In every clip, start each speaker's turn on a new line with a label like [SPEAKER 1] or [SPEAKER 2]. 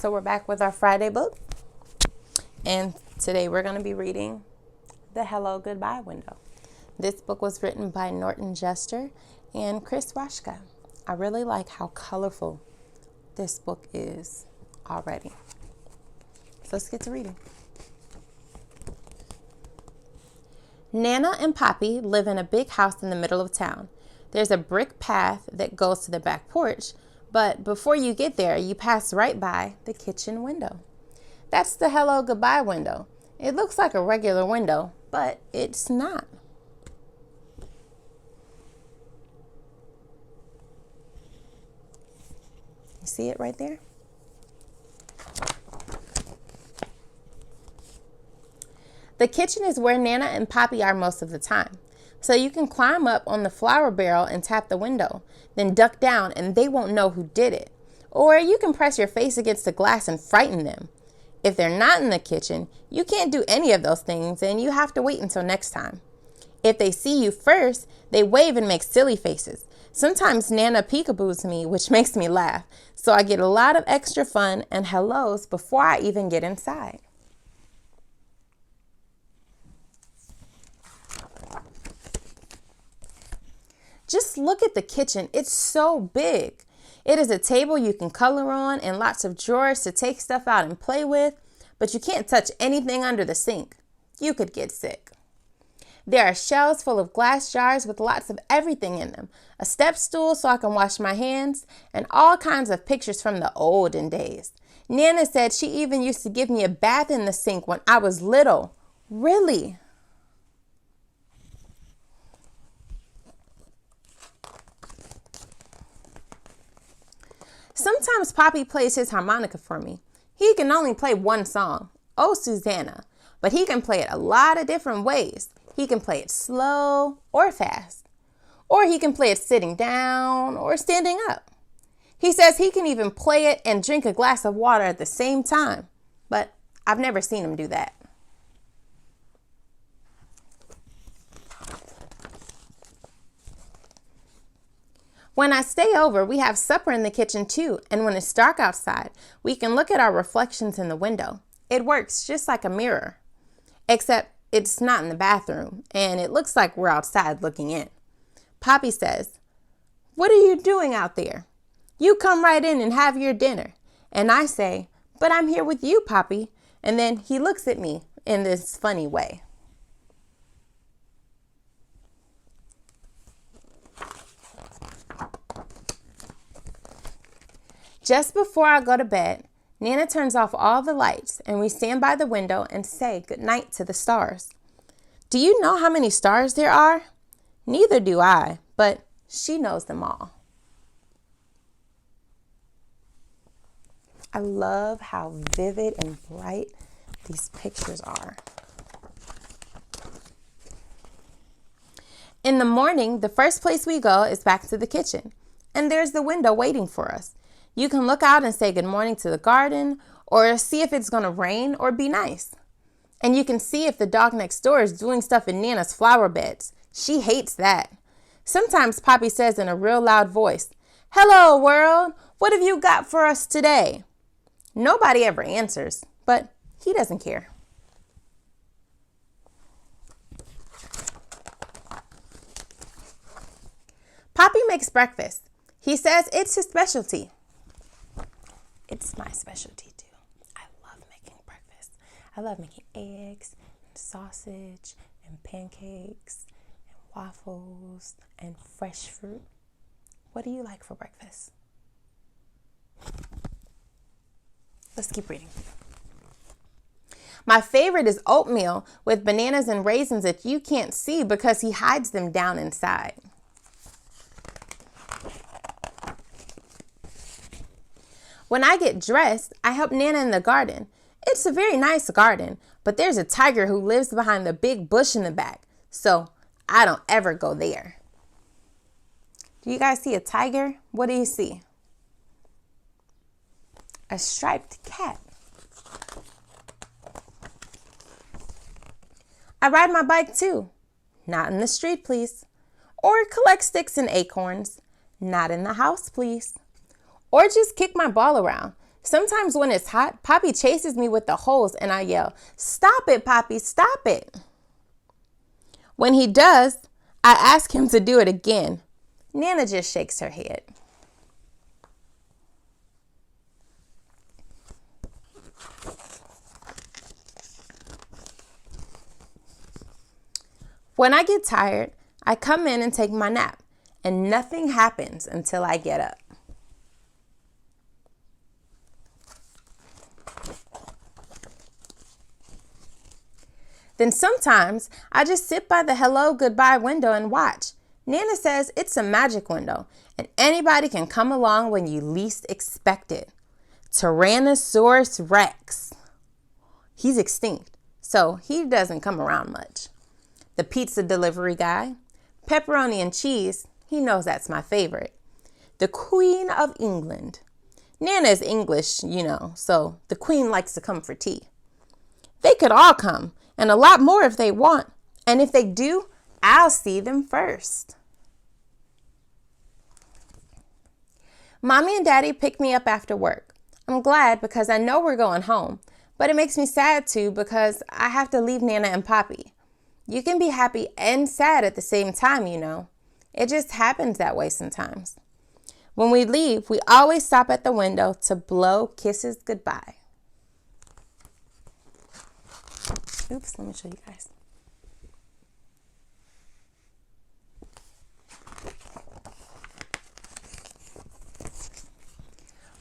[SPEAKER 1] So we're back with our Friday book, and today we're going to be reading The Hello Goodbye Window. This book was written by Norton Juster and Chris Washka. I really like how colorful this book is already. So let's get to reading. Nana and Poppy live in a big house in the middle of town. There's a brick path that goes to the back porch, but before you get there, you pass right by the kitchen window. That's the hello goodbye window. It looks like a regular window, but it's not. You see it right there? The kitchen is where Nana and Poppy are most of the time. So you can climb up on the flour barrel and tap the window, then duck down and they won't know who did it. Or you can press your face against the glass and frighten them. If they're not in the kitchen, you can't do any of those things and you have to wait until next time. If they see you first, they wave and make silly faces. Sometimes Nana peekaboos me, which makes me laugh. So I get a lot of extra fun and hellos before I even get inside. Just look at the kitchen. It's so big. It is a table you can color on and lots of drawers to take stuff out and play with, but you can't touch anything under the sink. You could get sick. There are shelves full of glass jars with lots of everything in them, a step stool so I can wash my hands, and all kinds of pictures from the olden days. Nana said she even used to give me a bath in the sink when I was little. Really? Sometimes Poppy plays his harmonica for me. He can only play one song, Oh Susanna, but he can play it a lot of different ways. He can play it slow or fast, or he can play it sitting down or standing up. He says he can even play it and drink a glass of water at the same time, but I've never seen him do that. When I stay over, we have supper in the kitchen too, and when it's dark outside, we can look at our reflections in the window. It works just like a mirror, except it's not in the bathroom, and it looks like we're outside looking in. Poppy says, "What are you doing out there? You come right in and have your dinner." And I say, "But I'm here with you, Poppy." And then he looks at me in this funny way. Just before I go to bed, Nana turns off all the lights and we stand by the window and say goodnight to the stars. Do you know how many stars there are? Neither do I, but she knows them all. I love how vivid and bright these pictures are. In the morning, the first place we go is back to the kitchen, and there's the window waiting for us. You can look out and say good morning to the garden, or see if it's going to rain or be nice. And you can see if the dog next door is doing stuff in Nana's flower beds. She hates that. Sometimes Poppy says in a real loud voice, "Hello, world. What have you got for us today?" Nobody ever answers, but he doesn't care. Poppy makes breakfast. He says it's his specialty. It's my specialty too. I love making breakfast. I love making eggs and sausage and pancakes and waffles and fresh fruit. What do you like for breakfast? Let's keep reading. My favorite is oatmeal with bananas and raisins that you can't see because he hides them down inside. When I get dressed, I help Nana in the garden. It's a very nice garden, but there's a tiger who lives behind the big bush in the back, so I don't ever go there. Do you guys see a tiger? What do you see? A striped cat. I ride my bike too. Not in the street, please. Or collect sticks and acorns. Not in the house, please. Or just kick my ball around. Sometimes when it's hot, Poppy chases me with the hose and I yell, "Stop it, Poppy, stop it." When he does, I ask him to do it again. Nana just shakes her head. When I get tired, I come in and take my nap, and nothing happens until I get up. Then sometimes I just sit by the hello goodbye window and watch. Nana says it's a magic window and anybody can come along when you least expect it. Tyrannosaurus Rex. He's extinct, so he doesn't come around much. The pizza delivery guy. Pepperoni and cheese. He knows that's my favorite. The Queen of England. Nana is English, so the Queen likes to come for tea. They could all come, and a lot more if they want. And if they do, I'll see them first. Mommy and Daddy pick me up after work. I'm glad because I know we're going home, but it makes me sad too because I have to leave Nana and Poppy. You can be happy and sad at the same time, It just happens that way sometimes. When we leave, we always stop at the window to blow kisses goodbye. Oops, let me show you guys.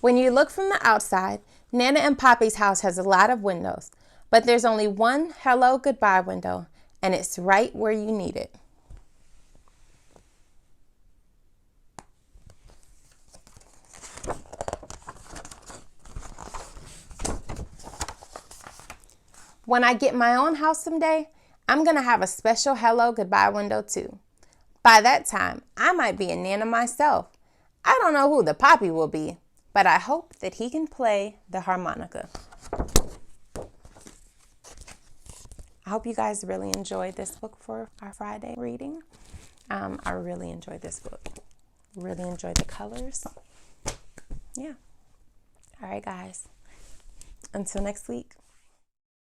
[SPEAKER 1] When you look from the outside, Nana and Poppy's house has a lot of windows, but there's only one hello goodbye window, and it's right where you need it. When I get my own house someday, I'm going to have a special hello goodbye window too. By that time, I might be a Nana myself. I don't know who the Poppy will be, but I hope that he can play the harmonica. I hope you guys really enjoyed this book for our Friday reading. I really enjoyed this book. Really enjoyed the colors. Yeah. All right, guys. Until next week.